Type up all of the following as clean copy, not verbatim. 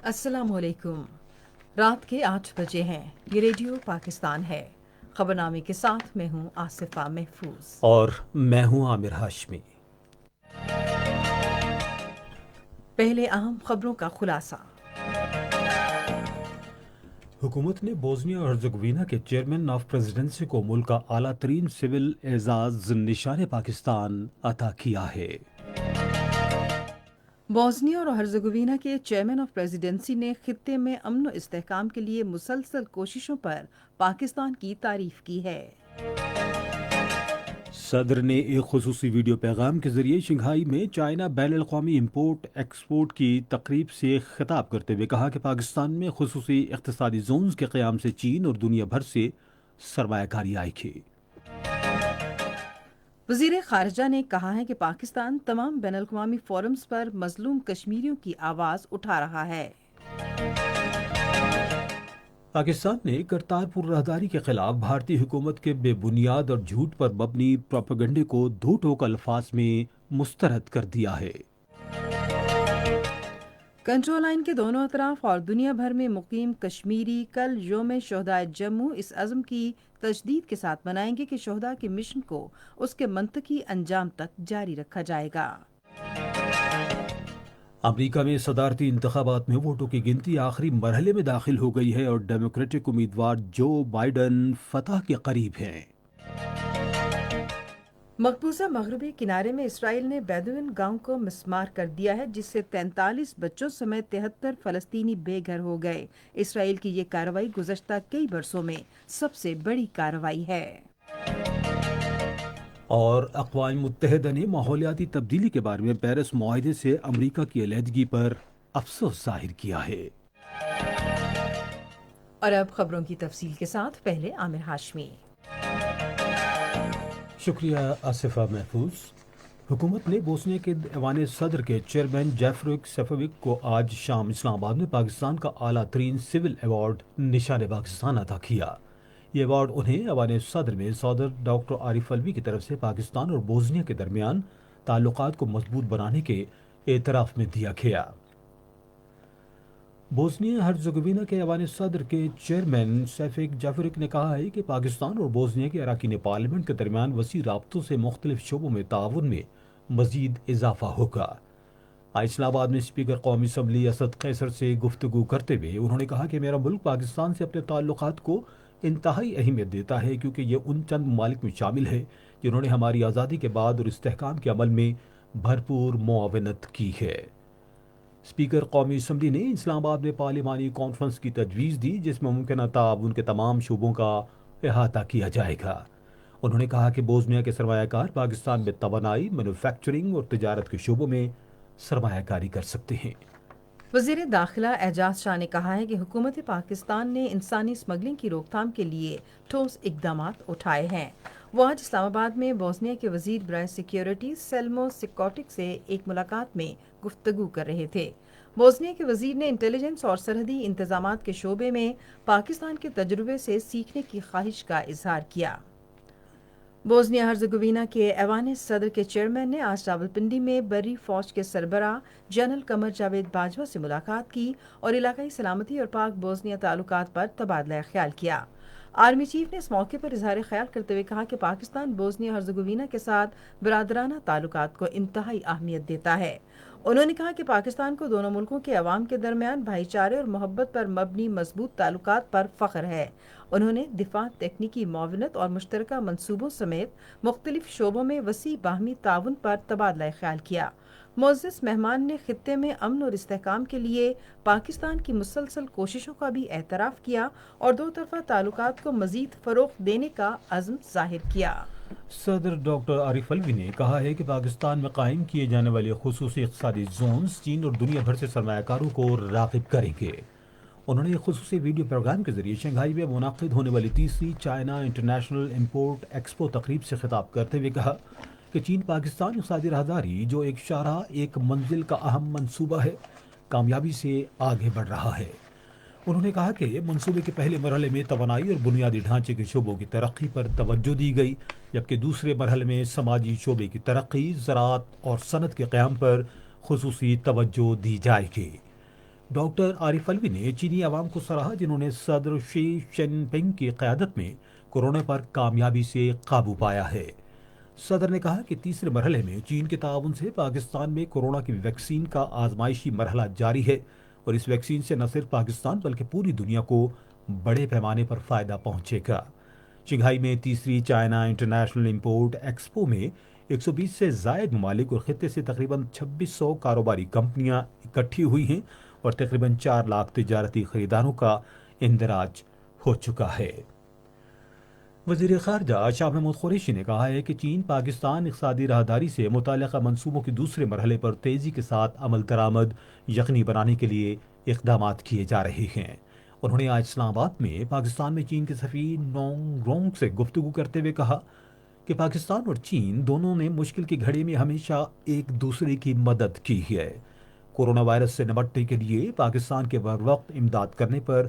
अस्सलाम वालेकुम। रात के 8 बजे हैं। ये रेडियो पाकिस्तान है। खबरनामे के साथ मैं हूँ आसिफा महफूज। और मैं हूं आमिर हाशमी। पहले अहम खबरों का खुलासा। हुकूमत ने बोस्निया और हर्जगोविना के चेयरमैन ऑफ प्रेसिडेंसी को मुल्क का आला तरीन सिविल एजाज निशान पाकिस्तान अता किया है। बोस्निया और हर्जगोविना के चेयरमैन ऑफ प्रेसिडेंसी ने खित्ते में अमन और इस्तेहकाम के लिए मुसलसल कोशिशों पर पाकिस्तान की तारीफ की है। सदर ने एक खुसूसी वीडियो पैगाम के जरिए शंघाई में चाइना बैन अल-अक़वामी इम्पोर्ट एक्सपोर्ट की तकरीब से खिताब करते हुए कहा कि पाकिस्तान में खुसूसी इक़्तिसादी जोन्स के क़याम से चीन और दुनिया भर से सरमायाकारी आएगी। वज़ीर ख़ारिजा ने कहा है कि पाकिस्तान तमाम बैन अल-अक़वामी फोरम्स पर मज़लूम कश्मीरियों की आवाज़ उठा रहा है। पाकिस्तान ने करतारपुर राहदारी के खिलाफ भारतीय हुकूमत के बेबुनियाद और झूठ पर मबनी प्रोपेगेंडे को दो टोक अल्फाज में मुस्तरद कर दिया है। कंट्रोल लाइन के दोनों अतराफ और दुनिया भर में मुकीम कश्मीरी कल यौम शोहदाए जम्मू इस अज़्म की तजदीद के साथ मनाएंगे कि शोहदा के मिशन को उसके मंतकी अंजाम तक जारी रखा जाएगा। अमेरिका में सदारती इंतखाबात में वोटों की गिनती आखिरी मरहले में दाखिल हो गई है और डेमोक्रेटिक उम्मीदवार जो बाइडन फतह के करीब हैं। मकबूजा मगरबी किनारे में इसराइल ने बेदुइन गांव को मिसमार कर दिया है, जिससे 43 बच्चों समेत 73 फलस्तीनी बेघर हो गए। इसराइल की ये कार्रवाई गुज़श्ता कई बरसों में सबसे बड़ी कार्रवाई है। और अक़वाम मुत्तहिदा ने माहौलियाती तब्दीली के बारे में पेरिस मुआहदे से अमेरिका की अलहदगी पर अफसोस जाहिर किया है। और अब खबरों की तफसील के साथ पहले आमिर हाशमी। शुक्रिया आसिफा महफूज। हुकूमत ने बोस्निया के ऐवान सदर के चेयरमैन जैफरिक सेफोविक को आज शाम इस्लामाबाद में पाकिस्तान का आला तरीन सिविल अवार्ड निशान पाकिस्तान अता किया। ये अवार्ड उन्हें ऐवान सदर में सदर डॉक्टर आरिफ अलवी की तरफ से पाकिस्तान और बोस्निया के दरमियान ताल्लुकात को मजबूत बनाने के एतराफ़ में दिया गया। बोस्निया हर्जगोविना के ऐवान सदर के चेयरमैन सैफिक जाफरिक ने कहा है कि पाकिस्तान और बोस्निया के अरकान पार्लियामेंट के दरमियान वसी राब्तों से मुख्तलिफ शोबों में ताउन में मजीद इजाफा होगा। इस्लामाबाद में स्पीकर कौमी असम्बली असद कैसर से गुफ्तगू करते हुए उन्होंने कहा कि मेरा मुल्क पाकिस्तान से अपने ताल्लुकात को इंतहाई अहमियत देता है, क्योंकि ये उन चंद ममालिक में शामिल है जिन्होंने हमारी आज़ादी के बाद और इस्तेहकाम के अमल में भरपूर मुआवनत की है। स्पीकर कौमी असम्बली ने इस्लामाबाद में पार्लिमानी कॉन्फ्रेंस की तजवीज़ दी, जिसमें मुमकिन ताउन के तमाम शोबों का अहाता किया जाएगा। उन्होंने कहा कि बोस्निया के सरमायाकार पाकिस्तान में तवानाई, मैन्युफैक्चरिंग और तिजारत के शोबों में सरमायाकारी कर सकते हैं। वज़ीर दाखिला एजाज शाह ने कहा है कि हुकूमत पाकिस्तान ने इंसानी स्मगलिंग की रोकथाम के लिए ठोस इकदाम उठाए हैं। वो आज इस्लामाबाद में बोस्निया के वज़ीर बराए सिक्योरिटी सेल्मो सिकोटिक से एक मुलाकात में गुफ्तगू कर रहे थे। बोस्निया के वज़ीर ने इंटेलिजेंस और सरहदी इंतजामात के शोबे में पाकिस्तान के तजुर्बे से सीखने की ख्वाहिश का इजहार किया। बोस्निया हर्जगोविना के ऐवान सदर के चेयरमैन ने आज रावलपिंडी में बर्री फौज के सरबराह जनरल कमर जावेद बाजवा से मुलाकात की और इलाकाई सलामती और पाक बोस्निया ताल्लुकात पर तबादला ख्याल किया। आर्मी चीफ ने इस मौके पर इजहार ख्याल करते हुए कहा कि पाकिस्तान बोस्निया हर्जगोविना के साथ बरादराना ताल्लुकात को इंतहाई अहमियत देता है। उन्होंने कहा कि पाकिस्तान को दोनों मुल्कों के अवाम के दरमियान भाईचारे और मोहब्बत पर मबनी मजबूत ताल्लुकात पर फख्र है। उन्होंने दिफा, तकनीकी मुआवनत और मुश्तरका मंसूबों समेत मुख्तलिफ शोबों में वसी बाहमी ताउन पर तबादला ख्याल किया। मोअज़्ज़ज़ मेहमान ने खित्ते में अमन और इस्तेहकाम के लिए पाकिस्तान की मुसलसल कोशिशों का भी एतराफ़ किया और दो तरफ़ा ताल्लुकात को मज़ीद फ़रोग़ देने का अज़्म ज़ाहिर किया। सदर डॉक्टर आरिफ अलवी ने कहा है कि पाकिस्तान में कायम किए जाने वाले खुसूसी इक़्तिसादी जोन्स चीन और दुनिया भर से सरमायाकारों को राग़िब करेंगे। उन्होंने एक खुसूसी वीडियो प्रोग्राम के जरिए शंघाई में मुनाक़िद होने वाली तीसरी चाइना इंटरनेशनल इम्पोर्ट एक्सपो तकरीब से खिताब करते हुए कहा कि चीन पाकिस्तान इक़्तिसादी राहदारी, जो एक शाहराह एक मंजिल का अहम मंसूबा है, कामयाबी से आगे बढ़ रहा है। उन्होंने कहा कि मंसूबे के पहले मरहले में तवानाई और बुनियादी ढांचे के शोबों की तरक्की पर तवज्जो दी गई, जबकि दूसरे मरहले में समाजी शोबे की तरक्की, ज़राअत और सनत के क़याम पर खुसूसी तवज्जो दी जाएगी। ڈاکٹر عارف الوی نے چینی عوام کو سراہا جنہوں نے صدر شی جن پنگ کی قیادت میں کورونا پر کامیابی سے قابو پایا ہے۔ صدر نے کہا کہ تیسرے مرحلے میں چین کے تعاون سے پاکستان میں کورونا کی ویکسین کا آزمائشی مرحلہ جاری ہے اور اس ویکسین سے نہ صرف پاکستان بلکہ پوری دنیا کو بڑے پیمانے پر فائدہ پہنچے گا۔ شنگھائی میں تیسری چائنا انٹرنیشنل امپورٹ ایکسپو میں 120 سے زائد ممالک اور خطے سے تقریباً 2600 کاروباری کمپنیاں اکٹھی ہوئی ہیں اور تقریباً 4 لاکھ تجارتی خریداروں کا اندراج ہو چکا ہے۔ وزیر خارجہ شاہ محمود قریشی نے کہا ہے کہ چین پاکستان اقتصادی راہداری سے متعلقہ منصوبوں کے دوسرے مرحلے پر تیزی کے ساتھ عمل درآمد یقینی بنانے کے لیے اقدامات کیے جا رہے ہیں۔ انہوں نے آج اسلام آباد میں پاکستان میں چین کے سفیر نونگ رونگ سے گفتگو کرتے ہوئے کہا کہ پاکستان اور چین دونوں نے مشکل کی گھڑی میں ہمیشہ ایک دوسرے کی مدد کی ہے۔ کورونا وائرس سے نمٹنے کے لیے پاکستان کے بروقت امداد کرنے پر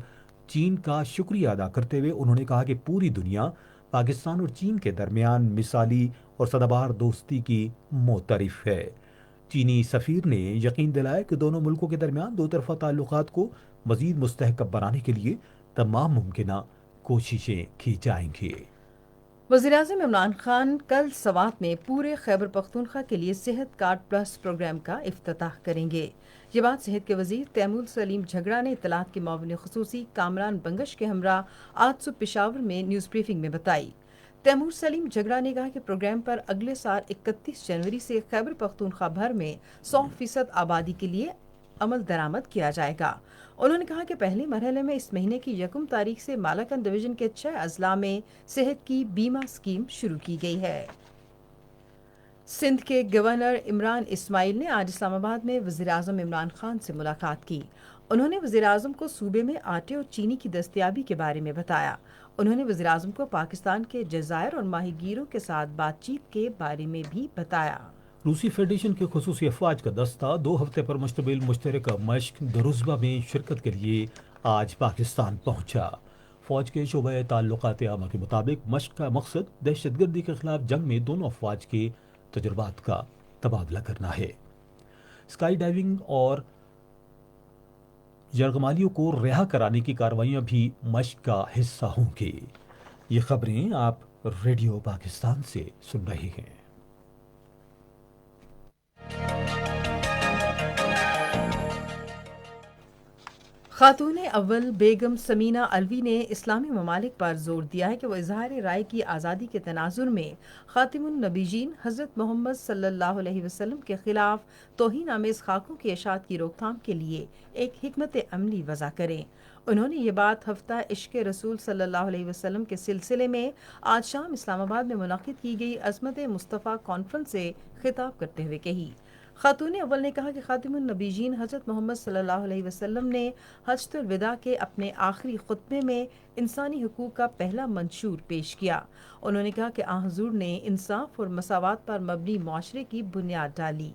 چین کا شکریہ ادا کرتے ہوئے انہوں نے کہا کہ پوری دنیا پاکستان اور چین کے درمیان مثالی اور سدبار دوستی کی معترف ہے۔ چینی سفیر نے یقین دلایا کہ دونوں ملکوں کے درمیان دو طرفہ تعلقات کو مزید مستحکم بنانے کے لیے تمام ممکنہ کوششیں کی جائیں گی۔ وزیراعظم عمران خان کل سوات میں پورے خیبر پختونخوا کے لیے صحت کارڈ پلس پروگرام کا افتتاح کریں گے۔ یہ بات صحت کے وزیر تیمور سلیم جھگڑا نے اطلاعات کے معاون خصوصی کامران بنگش کے ہمراہ آج صبح پشاور میں نیوز بریفنگ میں بتائی۔ تیمور سلیم جھگڑا نے کہا کہ پروگرام پر اگلے سال 31 جنوری سے خیبر پختونخوا بھر میں 100% آبادی کے لیے عمل درآمد کیا جائے گا۔ انہوں نے کہا کہ پہلے مرحلے میں اس مہینے کی 1 تاریخ سے مالاکنڈ ڈویژن کے 6 اضلاع میں صحت کی بیمہ اسکیم شروع کی گئی ہے۔ سندھ کے گورنر عمران اسماعیل نے آج اسلام آباد میں وزیراعظم عمران خان سے ملاقات کی۔ انہوں نے وزیراعظم کو صوبے میں آٹے اور چینی کی دستیابی کے بارے میں بتایا۔ انہوں نے وزیراعظم کو پاکستان کے جزائر اور ماہی گیروں کے ساتھ بات چیت کے بارے میں بھی بتایا۔ روسی فیڈریشن کے خصوصی افواج کا دستہ 2 ہفتے پر مشتمل مشترکہ مشق دروزبہ میں شرکت کے لیے آج پاکستان پہنچا۔ فوج کے شعبہ تعلقات عامہ کے مطابق مشق کا مقصد دہشت گردی کے خلاف جنگ میں دونوں افواج کے تجربات کا تبادلہ کرنا ہے۔ اسکائی ڈائیونگ اور یرغمالیوں کو رہا کرانے کی کارروائیاں بھی مشق کا حصہ ہوں گی۔ یہ خبریں آپ ریڈیو پاکستان سے سن رہے ہیں۔ خاتون اول بیگم سمینہ الوی نے اسلامی ممالک پر زور دیا ہے کہ وہ اظہار رائے کی آزادی کے تناظر میں خاتم النبیین حضرت محمد صلی اللہ علیہ وسلم کے خلاف توہین آمیز خاکوں کی اشاعت کی روک تھام کے لیے ایک حکمت عملی وضع کریں۔ انہوں نے یہ بات ہفتہ عشق رسول صلی اللہ علیہ وسلم کے سلسلے میں آج شام اسلام آباد میں منعقد کی گئی عظمت مصطفیٰ کانفرنس سے خطاب کرتے ہوئے کہی۔ خاتون اول نے کہا کہ خاتم النبیین حضرت محمد صلی اللہ علیہ وسلم نے حجۃ الوداع کے اپنے آخری خطبے میں انسانی حقوق کا پہلا منشور پیش کیا۔ انہوں نے کہا کہ آن حضور نے انصاف اور مساوات پر مبنی معاشرے کی بنیاد ڈالی۔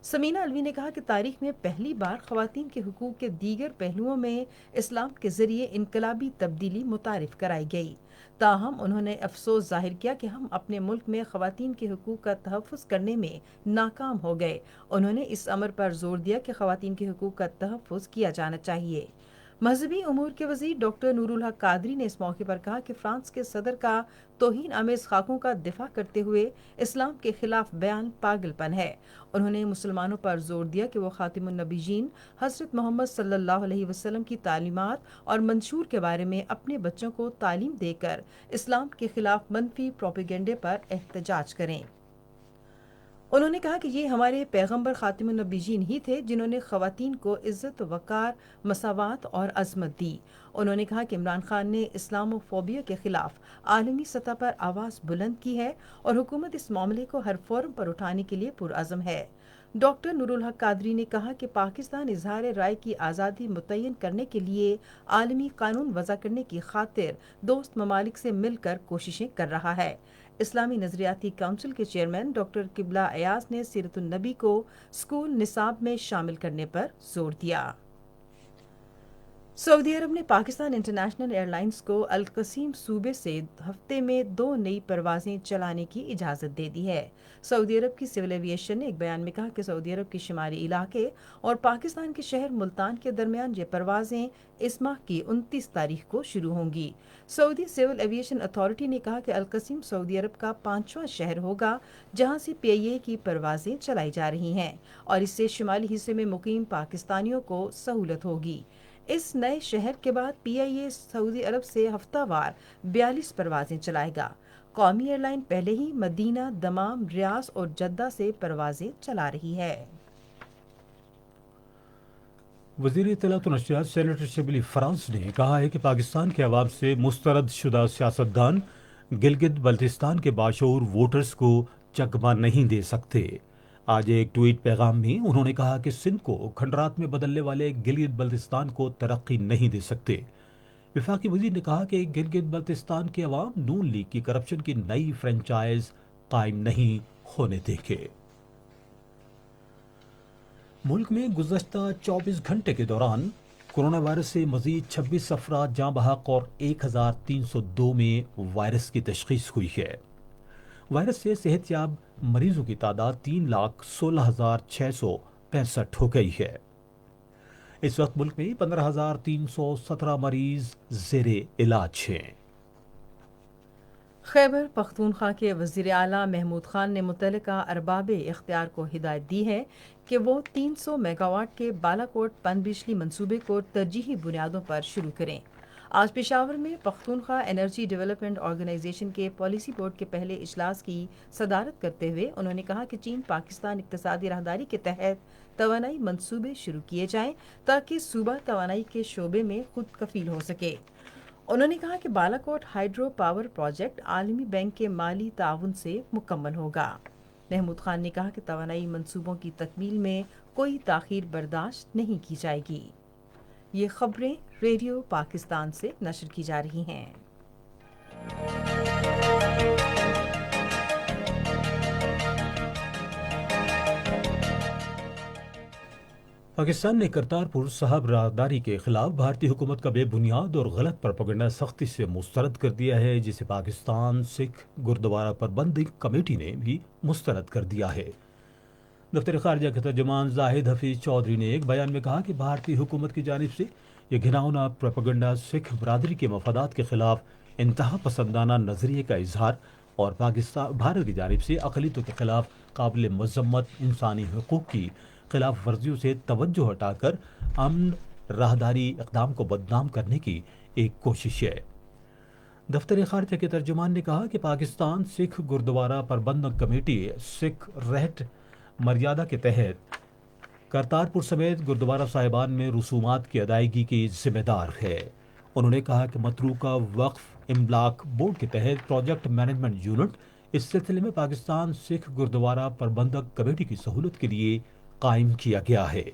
سمینہ الوی نے کہا کہ تاریخ میں پہلی بار خواتین کے حقوق کے دیگر پہلوؤں میں اسلام کے ذریعے انقلابی تبدیلی متعارف کرائی گئی۔ تاہم انہوں نے افسوس ظاہر کیا کہ ہم اپنے ملک میں خواتین کے حقوق کا تحفظ کرنے میں ناکام ہو گئے۔ انہوں نے اس امر پر زور دیا کہ خواتین کے حقوق کا تحفظ کیا جانا چاہیے۔ مذہبی امور کے وزیر ڈاکٹر نور الحق قادری نے اس موقع پر کہا کہ فرانس کے صدر کا توہین آمیز خاکوں کا دفاع کرتے ہوئے اسلام کے خلاف بیان پاگل پن ہے۔ انہوں نے مسلمانوں پر زور دیا کہ وہ خاتم النبیین حضرت محمد صلی اللہ علیہ وسلم کی تعلیمات اور منشور کے بارے میں اپنے بچوں کو تعلیم دے کر اسلام کے خلاف منفی پروپیگنڈے پر احتجاج کریں۔ انہوں نے کہا کہ یہ ہمارے پیغمبر خاتم النبیین ہی تھے جنہوں نے خواتین کو عزت، وقار، مساوات اور عظمت دی۔ انہوں نے کہا کہ عمران خان نے اسلامو فوبیا کے خلاف عالمی سطح پر آواز بلند کی ہے اور حکومت اس معاملے کو ہر فورم پر اٹھانے کے لیے پرعزم ہے۔ ڈاکٹر نور الحق قادری نے کہا کہ پاکستان اظہار رائے کی آزادی متعین کرنے کے لیے عالمی قانون وضع کرنے کی خاطر دوست ممالک سے مل کر کوششیں کر رہا ہے۔ اسلامی نظریاتی کونسل کے چیئرمین ڈاکٹر قبلہ ایاز نے سیرت النبی کو اسکول نصاب میں شامل کرنے پر زور دیا۔ सऊदी अरब ने पाकिस्तान इंटरनेशनल एयरलाइंस को अल-कसीम सूबे से हफ्ते में 2 नई परवाजें चलाने की इजाज़त दे दी है। सऊदी अरब की सिविल एविएशन ने एक बयान में कहा कि सऊदी अरब के शुमाली इलाके और पाकिस्तान के शहर मुल्तान के दरमियान ये परवाजें इस माह की 29 तारीख को शुरू होंगी। सऊदी सिविल एविएशन अथॉरिटी ने कहा कि अल-कसीम सऊदी अरब का 5वां शहर होगा जहां से PIA की परवाजें चलाई जा रही हैं और इससे शुमाली हिस्से में मुकीम पाकिस्तानियों को सहूलत होगी। इस नए शहर के बाद PIA सऊदी अरब से हफ्तावार 42 परवाजें चलाएगा। कौमी एयरलाइन पहले ही मदीना, दमाम, रियास और जद्दा से परवाजें चला रही है। वज़ीर इत्तलात व नशरियात सेनेटर शबीली फराज ने कहा है कि पाकिस्तान के अवाम से मुस्तरद शुदा सियासतदान गिलगित बल्तिस्तान के बाशऊर वोटर्स को चकमा नहीं दे सकते। आज एक ट्वीट पैगाम में उन्होंने कहा कि सिंध को खंडरात में बदलने वाले गिलगित बल्तिस्तान को तरक्की नहीं दे सकते। वफाकी वजीर ने कहा कि गिलगित बल्तिस्तान के अवाम नून लीग की करप्शन की नई फ्रेंचाइज कायम नहीं होने देंगे। मुल्क में गुज़श्ता 24 घंटे के दौरान कोरोना वायरस से मजीद 26 अफराद जाँ बहक और 1302 में वायरस की तशखीस हुई है। वायरस से सेहतयाब मरीजों की तादाद 3,16,665 हो गई है। इस वक्त मुल्क में 15,317 मरीज ज़ेरे इलाज हैं। खैबर पख्तूनख्वा के वज़ीर आला महमूद खान ने मुतल्लिका अरबाब इख्तियार को हिदायत दी है कि वो 300 मेगावाट के बालाकोट पनबिजली मंसूबे को तरजीही बुनियादों पर शुरू करें। आज पेशावर में पख्तूनख्वा एनर्जी डेवलपमेंट ऑर्गेनाइजेशन के पॉलिसी बोर्ड के पहले इजलास की सदारत करते हुए उन्होंने कहा कि चीन पाकिस्तान इक्तिसादी राहदारी के तहत तवानाई मंसूबे शुरू किए जाएं ताकि सूबा तवानाई के शोबे में खुद कफील हो सके। उन्होंने कहा कि बालाकोट हाइड्रो पावर प्रोजेक्ट आलमी बैंक के माली ताउन से मुकम्मल होगा। महमूद खान ने कहा कि तवानाई मंसूबों की तकमील में कोई ताख़ीर बर्दाश्त नहीं की जाएगी। ये खबरें रेडियो पाकिस्तान से नशर की जा रही हैं। पाकिस्तान ने करतारपुर साहब राहदारी के खिलाफ भारतीय हुकूमत का बेबुनियाद और गलत प्रोपेगेंडा सख्ती से मुस्तरद कर दिया है, जिसे पाकिस्तान सिख गुरुद्वारा प्रबंधक कमेटी ने भी मुस्तरद कर दिया है। दफ्तर खारजा के तर्जुमान जाहिद हफीज चौधरी ने एक बयान में कहा कि भारतीय हुकूमत की जानिब से यह घिनौना प्रोपेगेंडा सिख बरादरी के मफादात के खिलाफ इंतहा पसंदाना नजरिए का इजहार और पाकिस्तान भारत की जानिब से अक़लियतों के खिलाफ काबिल मजम्मत इंसानी हकूक़ की खिलाफ वर्जियों से तवज्जो हटाकर अमन राहदारी इक़दाम को बदनाम करने की एक कोशिश है। दफ्तर खारजा के तर्जुमान ने कहा कि पाकिस्तान सिख गुरुद्वारा प्रबंधक कमेटी सिख रहट मर्यादा के तहत करतारपुर समेत गुरुद्वारा साहिबान में रसूमात की अदायगी की जिम्मेदार है। उन्होंने कहा कि मतरूका वक्फ इमलाक बोर्ड के तहत प्रोजेक्ट मैनेजमेंट यूनिट इस सिलसिले में पाकिस्तान सिख गुरुद्वारा प्रबंधक कमेटी की सहूलत के लिए कायम किया गया है।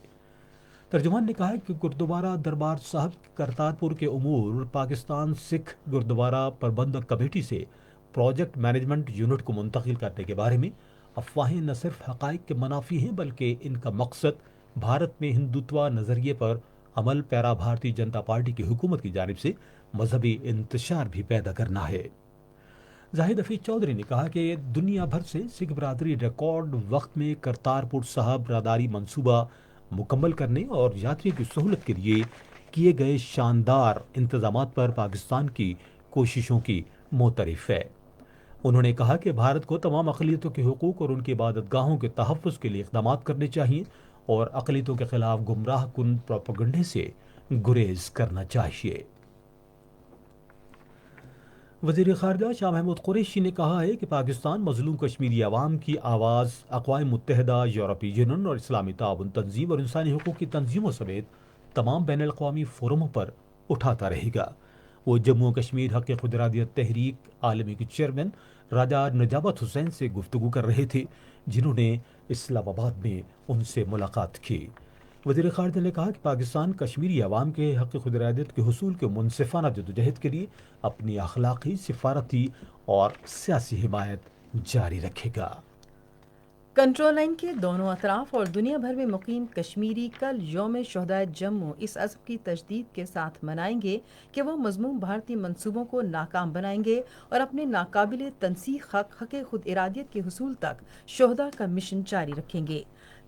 तर्जुमान ने कहा कि गुरुद्वारा दरबार साहब करतारपुर के उमूर पाकिस्तान सिख गुरुद्वारा प्रबंधक कमेटी से प्रोजेक्ट मैनेजमेंट यूनिट को मुंतकिल करने के बारे में अफवाहें न सिर्फ हक़ाइक़ के मुनाफी हैं बल्कि इनका मकसद भारत में हिंदुत्व नज़रिए पर अमल पैरा भारतीय जनता पार्टी की हुकूमत की जानिब से मजहबी इंतशार भी पैदा करना है। जाहिद हफीज चौधरी ने कहा कि दुनिया भर से सिख बरादरी रिकॉर्ड वक्त में करतारपुर साहब राहदारी मंसूबा मुकम्मल करने और यात्रियों की सहूलत के लिए किए गए शानदार इंतजामात पर पाकिस्तान की कोशिशों की मोतरफ है। उन्होंने कहा कि भारत को तमाम अक़लियतों के हुकूक और उनकी इबादत गाहों के तहफ़्फ़ुज़ के लिए इक़दामात करने चाहिए और अक़लियतों के खिलाफ गुमराह कुन प्रोपेगेंडे से गुरेज करना चाहिए। वज़ीर ख़ारजा शाह महमूद कुरैशी ने कहा है कि पाकिस्तान मज़लूम कश्मीरी अवाम की आवाज़ अक़वाम मुत्तहिदा, यूरोपीय यूनियन और इस्लामी ताउन तंजीम और इंसानी हुकूक की तंजीमों समेत तमाम बैनुल अक़वामी फ़ोरमों पर उठाता रहेगा। वो जम्मू कश्मीर हक़ खुदरादियत तहरीक आलमी के चेयरमैन राजा नजाबत हुसैन से गुफ्तगू कर रहे थे, जिन्होंने इस्लामाबाद में उनसे मुलाकात की। वज़ीर ख़ारजा ने कहा कि पाकिस्तान कश्मीरी अवाम के हक़ खुदरादियत के हुसूल के मुनसिफ़ाना जदोजहद के लिए अपनी अखलाक़ी, सिफ़ारती और सियासी हिमायत जारी रखेगा। کنٹرول لائن کے دونوں اطراف اور دنیا بھر میں مقیم کشمیری کل یوم شہدائے جموں اس عزم کی تجدید کے ساتھ منائیں گے کہ وہ مذموم بھارتی منصوبوں کو ناکام بنائیں گے اور اپنے ناقابل تنسیق حق خود ارادیت کے حصول تک شہداء کا مشن جاری رکھیں گے۔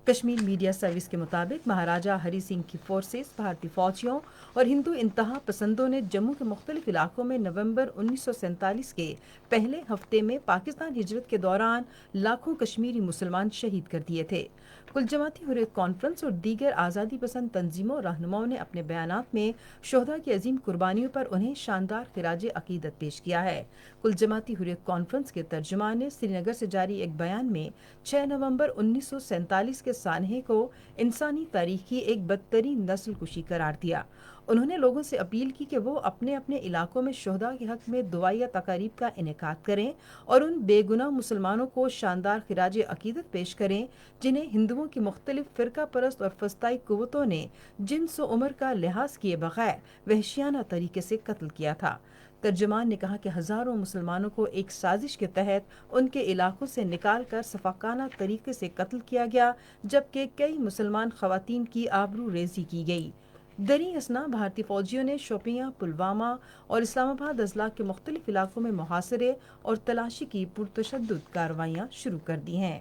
کشمیر میڈیا سروس کے مطابق مہاراجہ ہری سنگھ کی فورسز، بھارتی فوجیوں اور ہندو انتہا پسندوں نے جموں کے مختلف علاقوں میں نومبر 1947 کے پہلے ہفتے میں پاکستان ہجرت کے دوران لاکھوں کشمیری مسلمان شہید کر دیے تھے۔ کل جماعتی حریت کانفرنس اور دیگر آزادی پسند تنظیموں اور رہنماؤں نے اپنے بیانات میں شہداء کی عظیم قربانیوں پر انہیں شاندار خراج عقیدت پیش کیا ہے۔ کل جماعتی حریت کانفرنس کے ترجمان نے سری نگر سے جاری ایک بیان میں 6 نومبر 1947 کے سانحے کو انسانی تاریخ کی ایک بدترین نسل کشی قرار دیا۔ انہوں نے لوگوں سے اپیل کی کہ وہ اپنے اپنے علاقوں میں شہداء کے حق میں دعائیہ تقاریب کا انعقاد کریں اور ان بے گناہ مسلمانوں کو شاندار خراج عقیدت پیش کریں جنہیں ہندوؤں کی مختلف فرقہ پرست اور فسطائی قوتوں نے جنس و عمر کا لحاظ کیے بغیر وحشیانہ طریقے سے قتل کیا تھا۔ ترجمان نے کہا کہ ہزاروں مسلمانوں کو ایک سازش کے تحت ان کے علاقوں سے نکال کر سفاکانہ طریقے سے قتل کیا گیا، جبکہ کئی مسلمان خواتین کی آبرو ریزی کی گئی۔ دریں اثنا بھارتی فوجیوں نے شوپیاں، پلوامہ اور اسلام آباد اضلاع کے مختلف علاقوں میں محاصرے اور تلاشی کی پرتشدد کارروائیاں شروع کر دی ہیں۔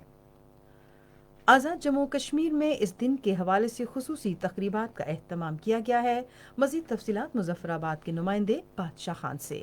آزاد جموں کشمیر میں اس دن کے حوالے سے خصوصی تقریبات کا اہتمام کیا گیا ہے۔ مزید تفصیلات مظفر آباد کے نمائندے بادشاہ خان سے۔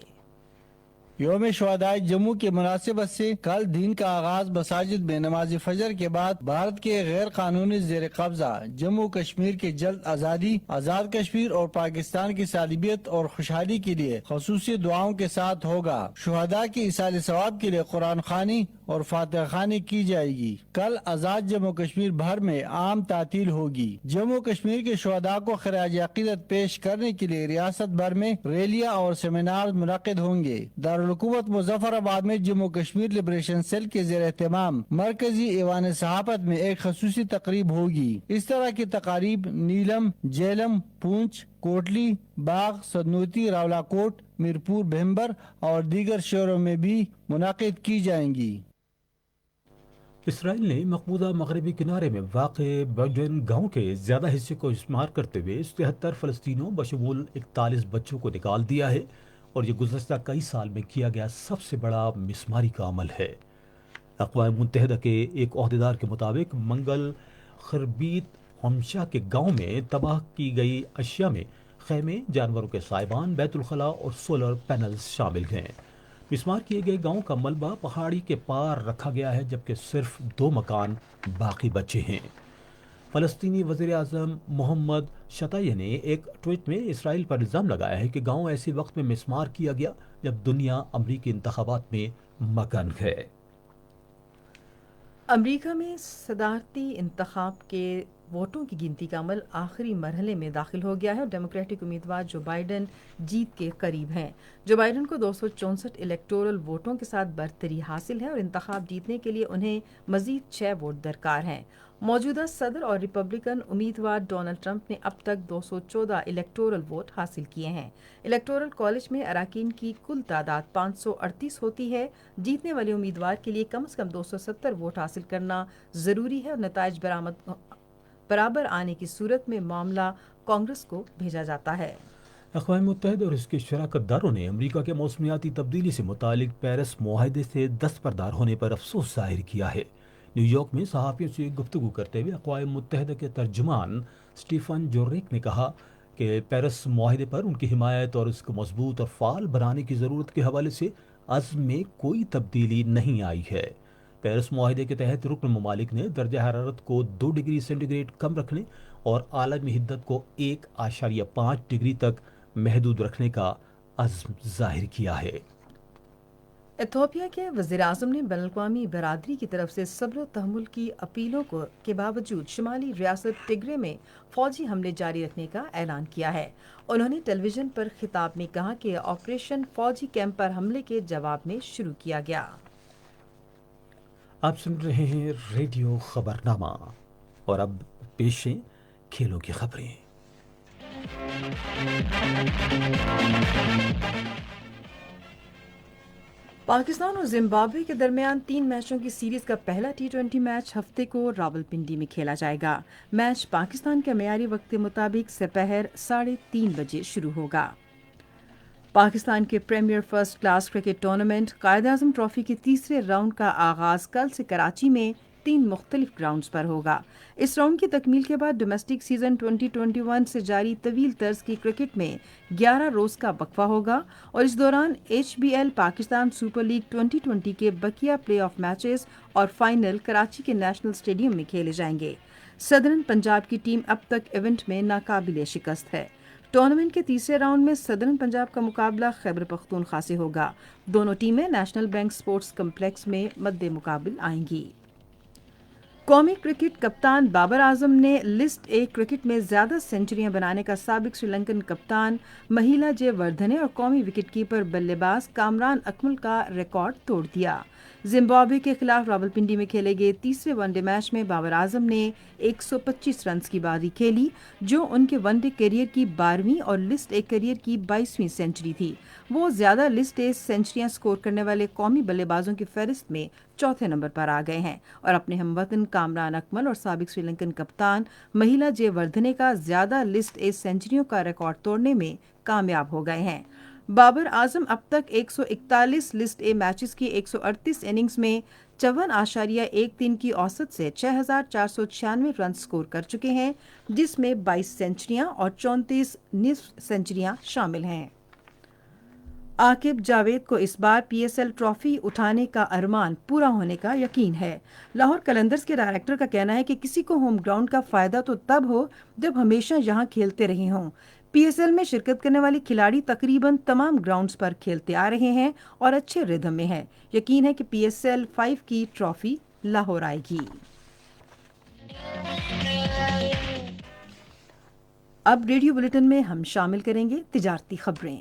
یوم شہدائے جموں کی مناسبت سے کل دن کا آغاز مساجد میں نماز فجر کے بعد بھارت کے غیر قانونی زیر قبضہ جموں کشمیر کی جلد آزادی، آزاد کشمیر اور پاکستان کی سالمیت اور خوشحالی کے لیے خصوصی دعاؤں کے ساتھ ہوگا۔ شہداء کی ایصال ثواب کے لیے قرآن خوانی اور فاتحہ خوانی کی جائے گی۔ کل آزاد جموں کشمیر بھر میں عام تعطیل ہوگی۔ جموں کشمیر کے شہداء کو خراج عقیدت پیش کرنے کے لیے ریاست بھر میں ریلیاں اور سیمینار منعقد ہوں گے۔ دارالحکومت مظفر آباد میں جموں کشمیر لبریشن سیل کے زیر اہتمام مرکزی ایوان صحافت میں ایک خصوصی تقریب ہوگی۔ اس طرح کی تقاریب نیلم، جیلم، پونچھ، کوٹلی، باغ، سدنوتی، راولاکوٹ، میرپور بھمبر اور دیگر شہروں میں بھی منعقد کی جائیں گی۔ اسرائیل نے مقبوضہ مغربی کنارے میں واقع بیڈن گاؤں کے زیادہ حصے کو شمار کرتے ہوئے 73 فلسطینیوں بشمول 41 بچوں کو نکال دیا ہے اور یہ گزشتہ کئی سال میں کیا گیا سب سے بڑا مسماری کا عمل ہے۔ اقوام متحدہ کے ایک عہدیدار کے مطابق منگل خربیت ہمشا کے گاؤں میں تباہ کی گئی اشیاء میں خیمے، جانوروں کے سائبان، بیت الخلاء اور سولر پینلز شامل ہیں۔ مسمار کیے گئے گاؤں کا ملبہ پہاڑی کے پار رکھا گیا ہے، جبکہ صرف 2 مکان باقی بچے ہیں۔ فلسطینی وزیر اعظم محمد شتائے نے ایک ٹویٹ میں اسرائیل پر الزام لگایا ہے کہ گاؤں ایسے وقت میں مسمار کیا گیا جب دنیا امریکی انتخابات میں مگن ہے۔ امریکہ میں صدارتی انتخاب کے ووٹوں کی گنتی کا عمل آخری مرحلے میں داخل ہو گیا ہے اور ڈیموکریٹک امیدوار جو بائیڈن جیت کے قریب ہیں۔ جو بائیڈن کو 264 الیکٹورل ووٹوں کے ساتھ برتری حاصل ہے اور انتخاب جیتنے کے لیے انہیں مزید 6 ووٹ درکار ہیں۔ موجودہ صدر اور ریپبلکن امیدوار ڈونلڈ ٹرمپ نے اب تک 214 الیکٹورل ووٹ حاصل کیے ہیں۔ الیکٹورل کالج میں اراکین کی کل تعداد 538 ہوتی ہے۔ جیتنے والے امیدوار کے لیے کم از کم 270 ووٹ حاصل کرنا ضروری ہے اور نتائج برابر آنے کی صورت میں معاملہ کانگریس کو بھیجا جاتا ہے۔ اقوام متحدہ اور اس کے شراکت داروں نے امریکہ کے موسمیاتی تبدیلی سے متعلق پیرس معاہدے سے دستبردار ہونے پر افسوس ظاہر کیا ہے۔ نیو یارک میں صحافیوں سے گفتگو کرتے ہوئے اقوام متحدہ کے ترجمان سٹیفن جوریک نے کہا کہ پیرس معاہدے پر ان کی حمایت اور اس کو مضبوط اور فعال بنانے کی ضرورت کے حوالے سے عزم میں کوئی تبدیلی نہیں آئی ہے۔ پیرس معاہدے کے تحت رکن ممالک نے درجہ حرارت کو 2 ڈگری سینٹی گریڈ کم رکھنے اور عالمی حدت کو 1.5 ڈگری تک محدود رکھنے کا عزم ظاہر کیا ہے۔ ایتھوپیا کے وزیر اعظم نے بین الاقوامی برادری کی طرف سے صبر و تحمل کی اپیلوں کے باوجود شمالی ریاست ٹگرے میں فوجی حملے جاری رکھنے کا اعلان کیا ہے۔ انہوں نے ٹیلی ویژن پر خطاب میں کہا کہ آپریشن فوجی کیمپ پر حملے کے جواب میں شروع کیا گیا۔ آپ سن رہے ہیں ریڈیو خبرنامہ اور اب پیش ہیں کھیلوں کی خبریں۔ پاکستان اور زمبابوے کے درمیان 3 میچوں کی سیریز کا پہلا T20 میچ ہفتے کو راولپنڈی میں کھیلا جائے گا۔ میچ پاکستان کے معیاری وقت کے مطابق سپہر 3:30 بجے شروع ہوگا۔ پاکستان کے premier first class cricket tournament Quaid Azam trophy کے تیسرے راؤنڈ کا آغاز کل سے کراچی میں 3 مختلف گراؤنڈز پر ہوگا۔ اس راؤنڈ کی تکمیل کے بعد ڈومیسٹک سیزن 2021 سے جاری طویل طرز کی کرکٹ میں 11 روز کا وقفہ ہوگا اور اس دوران HBL پاکستان سپر لیگ 2020 کے بقیہ پلے آف میچز اور فائنل کراچی کے نیشنل اسٹیڈیم میں کھیلے جائیں گے۔ سدرن پنجاب کی ٹیم اب تک ایونٹ میں ناقابل شکست ہے۔ ٹورنامنٹ کے تیسرے راؤنڈ میں سدرن پنجاب کا مقابلہ خیبر پختونخوا سے ہوگا۔ دونوں ٹیمیں نیشنل بینک سپورٹس کمپلیکس میں مد مقابل آئیں گی۔ قومی کرکٹ کپتان بابر اعظم نے لسٹ اے کرکٹ میں زیادہ سینچریاں بنانے کا سابق سری لنکن کپتان مہیلا جے وردھنے اور قومی وکٹ کیپر بلے باز کامران اکمل کا ریکارڈ توڑ دیا۔ زمبابوے کے خلاف راولپنڈی میں کھیلے گئے تیسرے ون ڈے میچ میں بابر اعظم نے 125 رنز کی باری کھیلی، جو ان کے ون ڈے کیریئر کی 12ویں اور لسٹ اے کیریئر کی 22ویں سینچری تھی۔ وہ زیادہ لسٹ اے سینچریاں سکور کرنے والے قومی بلے بازوں کی فہرست میں چوتھے نمبر پر آ گئے ہیں اور اپنے ہم وطن کامران اکمل اور سابق سری لنکن کپتان مہیلا جے وردھنے کا زیادہ لسٹ اے سینچریوں کا ریکارڈ توڑنے میں کامیاب ہو گئے ہیں۔ بابر اعظم اب تک 141 لسٹ اے میچز کی 138 اننگز میں 54.13 کی اوسط سے 6496 رنز سکور کر چکے ہیں، جس میں 22 سینچریاں اور 34 نصف سینچریاں شامل ہیں۔ عاقب جاوید کو اس بار PSL ٹرافی اٹھانے کا ارمان پورا ہونے کا یقین ہے۔ لاہور قلندرز کے ڈائریکٹر کا کہنا ہے کہ کسی کو ہوم گراؤنڈ کا فائدہ تو تب ہو جب ہمیشہ یہاں کھیلتے رہے ہوں۔ PSL میں شرکت کرنے والی کھلاڑی تقریباً تمام گراؤنڈز پر کھیلتے آ رہے ہیں اور اچھے ردھم میں ہیں۔ یقین ہے کہ PSL 5 کی ٹرافی لاہور آئے گی۔ اب ریڈیو بلیٹن میں ہم شامل کریں گے تجارتی خبریں۔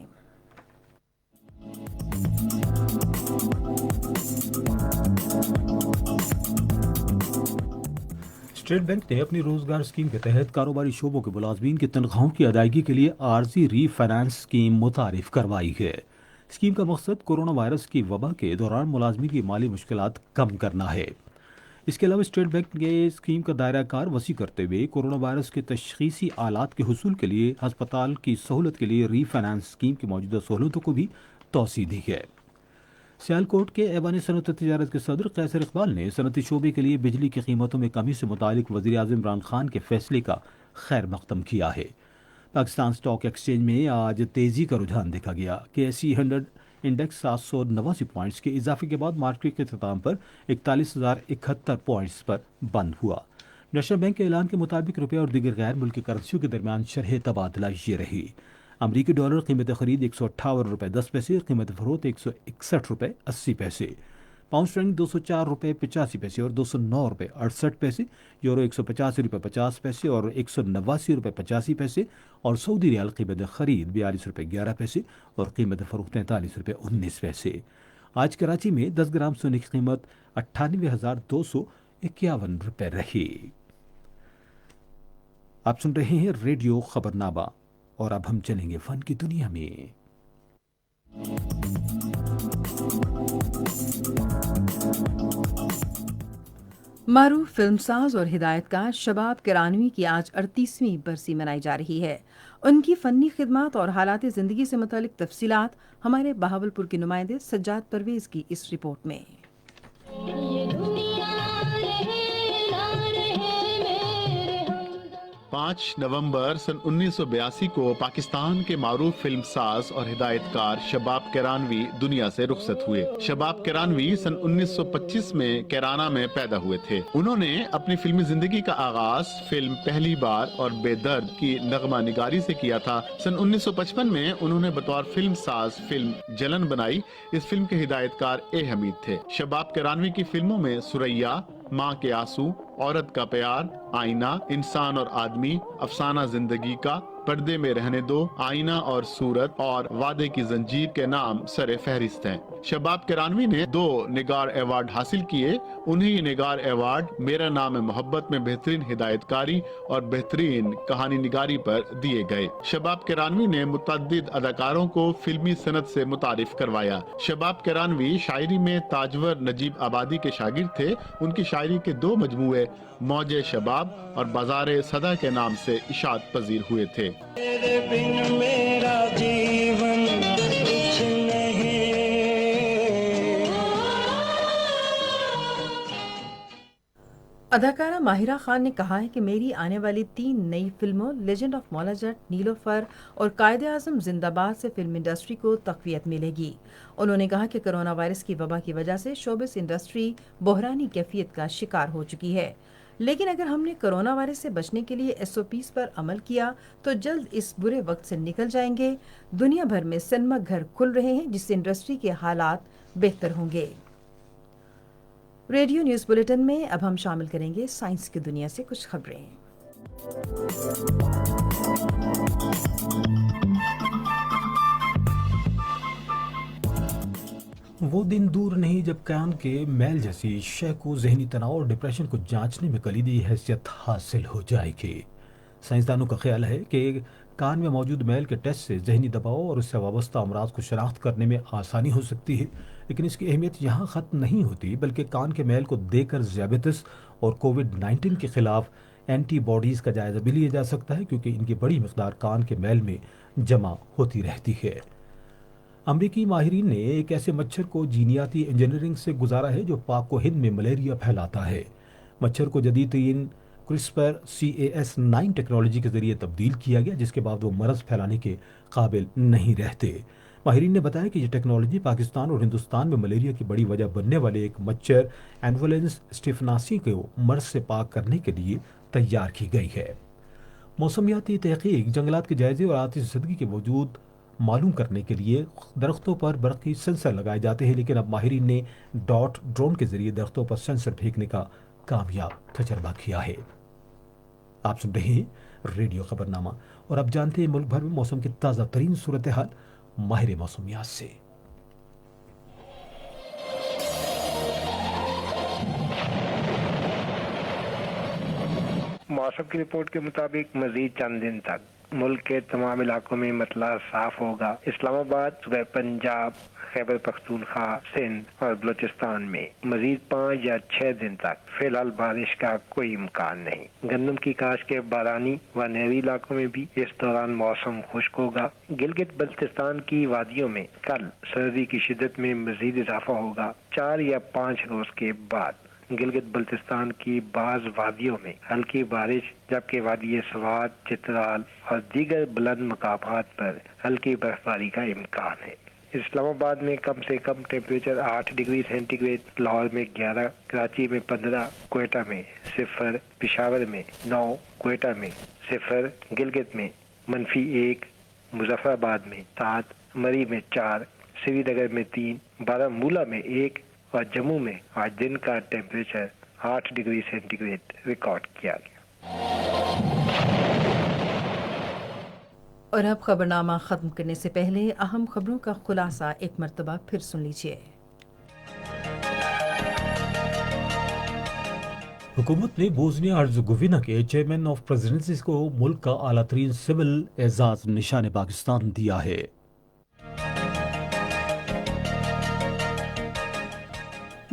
اسٹیٹ بینک نے اپنی روزگار اسکیم کے تحت کاروباری شعبوں کے ملازمین کی تنخواہوں کی ادائیگی کے لیے عارضی ری فائنانس اسکیم متعارف کروائی ہے۔ اسکیم کا مقصد کورونا وائرس کی وبا کے دوران ملازمین کی مالی مشکلات کم کرنا ہے۔ اس کے علاوہ اسٹیٹ بینک نے اسکیم کا دائرہ کار وسیع کرتے ہوئے کورونا وائرس کے تشخیصی آلات کے حصول کے لیے ہسپتال کی سہولت کے لیے ری فائنانس اسکیم کی موجودہ سہولتوں کو بھی توسیع دی ہے۔ سیالکوٹ کے ایوان صنعت و تجارت کے صدر قیصر اقبال نے صنعتی شعبے کے لیے بجلی کی قیمتوں میں کمی سے متعلق وزیر اعظم عمران خان کے فیصلے کا خیر مقدم کیا ہے۔ پاکستان اسٹاک ایکسچینج میں آج تیزی کا رجحان دیکھا گیا کہ KSE 100 انڈیکس 789 پوائنٹس کے اضافے کے بعد مارکیٹ کے اختتام پر 41,071 پوائنٹس پر بند ہوا۔ نیشنل بینک کے اعلان کے مطابق روپے اور دیگر غیر ملکی کرنسیوں کے درمیان شرح تبادلہ یہ رہی۔ امریکی ڈالر قیمت خرید 158 روپے 10 پیسے، قیمت فروخت 161 روپے 80 پیسے، پاؤنڈ اسٹرلنگ 204 روپے 85 پیسے اور 209 روپے 68 پیسے، یورو 185 روپے 50 پیسے اور 189 روپے 85 پیسے اور سعودی ریال قیمت خرید 42 روپے 11 پیسے اور قیمت فروخت 43 روپے 19 پیسے۔ آج کراچی میں 10 گرام سونے کی قیمت 98,251 روپے رہی۔ آپ سن رہے ہیں ریڈیو خبرنامہ اور اب ہم چلیں گے فن کی دنیا میں۔ معروف فلم ساز اور ہدایت کار شباب کرانوی کی آج 38ویں برسی منائی جا رہی ہے۔ ان کی فنی خدمات اور حالات زندگی سے متعلق تفصیلات ہمارے بہاولپور کے نمائندے سجاد پرویز کی اس رپورٹ میں۔ 5 نومبر سن 1982 کو پاکستان کے معروف فلم ساز اور ہدایت کار شباب کرانوی دنیا سے رخصت ہوئے۔ شباب کرانوی سن 1925 میں کیرانہ میں پیدا ہوئے تھے۔ انہوں نے اپنی فلمی زندگی کا آغاز فلم پہلی بار اور بے درد کی نغمہ نگاری سے کیا تھا۔ سن 1955 میں انہوں نے بطور فلم ساز فلم جلن بنائی۔ اس فلم کے ہدایت کار اے حمید تھے۔ شباب کرانوی کی فلموں میں سریا، ماں کے آنسو، عورت کا پیار، آئینہ، انسان اور آدمی، افسانہ زندگی کا، पर्दे में रहने दो, आईना और सूरत और वादे की जंजीर के नाम सरे फहरिस्त हैं। शबाब किरानवी ने 2 निगार अवार्ड हासिल किए। उन्हें ये निगार अवार्ड मेरा नाम है मोहब्बत में बेहतरीन हिदायतकारी और बेहतरीन कहानी निगारी पर दिए गए। शबाब किरानवी ने मुतअद्दिद अदाकारों को फिल्मी सनत से मुतारिफ करवाया। शबाब किरानवी शायरी में ताजवर नजीब आबादी के शागिर्द थे। उनकी शायरी के 2 मजमूए मौजे शबाब और बाजारे सदा के नाम से इशात पजीर हुए थे। तेरे बिन मेरा जीवन कुछ नहीं। अदाकारा माहिरा खान ने कहा है कि मेरी आने वाली 3 नई फिल्मों लेजेंड ऑफ मौला जट, नीलोफर और कायदे आजम जिंदाबाद से फिल्म इंडस्ट्री को तक़वियत मिलेगी। उन्होंने कहा कि कोरोना वायरस की वबा की वजह से शोबिस इंडस्ट्री बहरानी कैफियत का शिकार हो चुकी है, लेकिन अगर हमने कोरोना वायरस से बचने के लिए SOPs पर अमल किया तो जल्द इस बुरे वक्त से निकल जाएंगे। दुनिया भर में सिनेमा घर खुल रहे हैं जिससे इंडस्ट्री के हालात बेहतर होंगे। रेडियो न्यूज़ बुलेटिन में अब हम शामिल करेंगे साइंस की दुनिया से कुछ खबरें। वो दिन दूर नहीं जब कान के मैल जैसी शय को जहनी तनाव और डिप्रेशन को जांचने में कलीदी हैसियत हासिल हो जाएगी। साइंसदानों का ख्याल है कि कान में मौजूद मैल के टेस्ट से जहनी दबाव और उससे वाबस्ता अमराज को शनाख्त करने में आसानी हो सकती है, लेकिन इसकी अहमियत यहाँ ख़त्म नहीं होती, बल्कि कान के मैल को देकर ज़ियाबेतिस और कोविड-19 के खिलाफ एंटीबॉडीज़ का जायज़ा भी लिया जा सकता है, क्योंकि इनकी बड़ी मिक़दार कान के मैल में जमा होती रहती है। अमरीकी माहिरीन ने एक ऐसे मच्छर को जीनियाती इंजीनियरिंग से गुजारा है जो पाक को हिंद में मलेरिया फैलाता है। मच्छर को जदीद क्रिस्पर CAS9 टेक्नोलॉजी के जरिए तब्दील किया गया, जिसके बाद वो मरज़ फैलाने के काबिल नहीं रहते। माहिरीन ने बताया कि यह टेक्नोलॉजी पाकिस्तान और हिंदुस्तान में मलेरिया की बड़ी वजह बनने वाले एक मच्छर एनोफिलिस स्टिफनासी को मर्ज से पाक करने के लिए तैयार की गई है। मौसमियाती तहकीक, जंगलात के जायजे और आतिश ज़दगी के वजूद मालूम करने के लिए दरख्तों पर बरक़ी सेंसर लगाए जाते हैं, लेकिन अब माहिरीन ने डॉट ड्रोन के जरिए दरख्तों पर सेंसर फेंकने का कामयाब तजर्बा किया है। आप सुन रहे हैं रेडियो खबरनामा और अब जानते हैं मुल्क भर में मौसम की ताज़ा तरीन सूरत हाल माहिर मौसमियात से। मौसम की रिपोर्ट के मुताबिक मजीद चंद दिन तक मुल्क के तमाम इलाकों में मतला साफ होगा। इस्लामाबाद, सूबे पंजाब, खैबर पख्तूनख्वा, सिंध और बलूचिस्तान में मजीद 5 या 6 दिन तक फिलहाल बारिश का कोई इम्कान नहीं। गंदम की काश के बारानी व नहरी इलाकों में भी इस दौरान मौसम खुश्क होगा। गिलगित बल्तिस्तान की वादियों में कल सर्दी की शिद्दत में मजीद इजाफा होगा। 4 या 5 रोज के बाद गिलगित बल्तिस्तान की बाज वादियों में हल्की बारिश, जबकि वादी सवात, चित्राल और दीगर बुलंद मकामात पर हल्की बर्फबारी का इम्कान है। इस्लामाबाद में कम से कम टेम्परेचर 8 डिग्री सेंटीग्रेड, लाहौर में 11, कराची में 15, क्वेटा में 0, पेशावर में 9, क्वेटा में 0, गिलगित में -1, मुजफ्फराबाद में 7, मरी में 4, श्रीनगर में 3, बारामूला में 1 और जम्मू में आज दिन का टेम्परेचर 8 डिग्री सेंटीग्रेड रिकॉर्ड किया गया। और अब खबरनामा ख़त्म करने से पहले अहम खबरों का खुलासा एक मरतबा फिर सुन लीजिए। हुकूमत ने बोस्निया हर्ज़गोविना के चेयरमैन ऑफ प्रेसिडेंसी को मुल्क का आला तरीन सिविल एजाज निशान पाकिस्तान दिया है।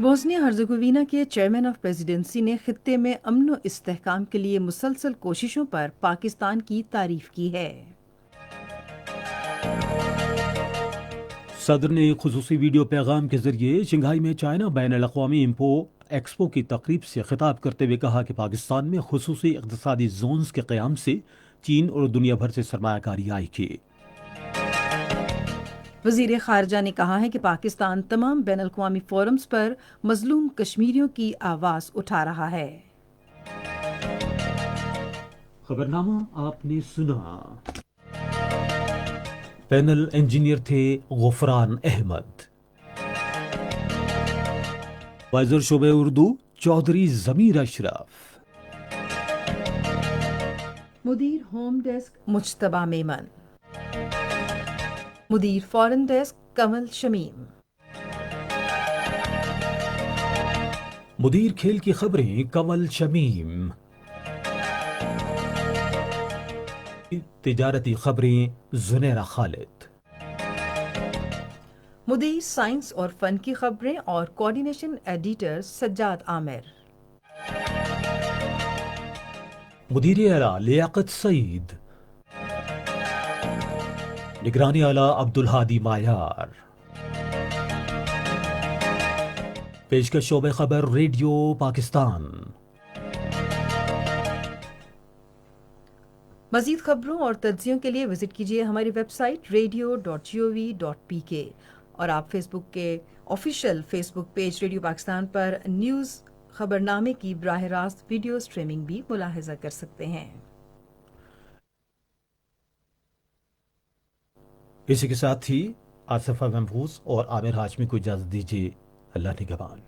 बोस्निया हर्ज़गोविना के चेयरमैन ऑफ प्रेसिडेंसी ने खित्ते में अमन व इस्तेहकाम के लिए मुसलसल कोशिशों पर पाकिस्तान की तारीफ की है। सदर ने खुसूसी वीडियो पैगाम के जरिए शंघाई में चाइना बैन-अल-अक़वामी एक्सपो की तकरीब से खिताब करते हुए कहा कि पाकिस्तान में खुसूसी इक़्तिसादी जोन्स के क़याम से चीन और दुनिया भर से सरमायाकारी आएगी। वज़ीर ख़ारजा ने कहा है कि पाकिस्तान तमाम बैन-अल-अक़वामी फोरम्स पर मज़लूम कश्मीरियों की आवाज़ उठा रहा है। खबरनामा आपने सुना। पैनल इंजीनियर थे गुफरान अहमद। वाइजर शोबे उर्दू चौधरी ज़मीर अशरफ। मुदीर होम डेस्क मुज्तबा मेमन, मुदीर फॉरेन डेस्क कमल शमीम, मुदीर खेल की खबरें कंवल शमीम, तिजारती खबरें जुनैरा खालिद, मुदीर साइंस और फन की खबरें और कोऑर्डिनेशन एडिटर सज्जाद आमिर, मुदीर आला लियाकत सईद, निगरानी आला अब्दुल हादी मायार, पेशकश शोबे खबर रेडियो पाकिस्तान। मज़ीद खबरों और तज्जियों के लिए विजिट कीजिए हमारी वेबसाइट radio.gov.pk और आप फेसबुक के official Facebook page radio Pakistan पर न्यूज़ खबरनामे की बराह रास्त वीडियो स्ट्रीमिंग भी मुलाहिजा कर सकते हैं। इसी के साथ ही आसफा महफूज और आमिर हाशमी को इजाजत दीजिए। अल्लाह निगहबान।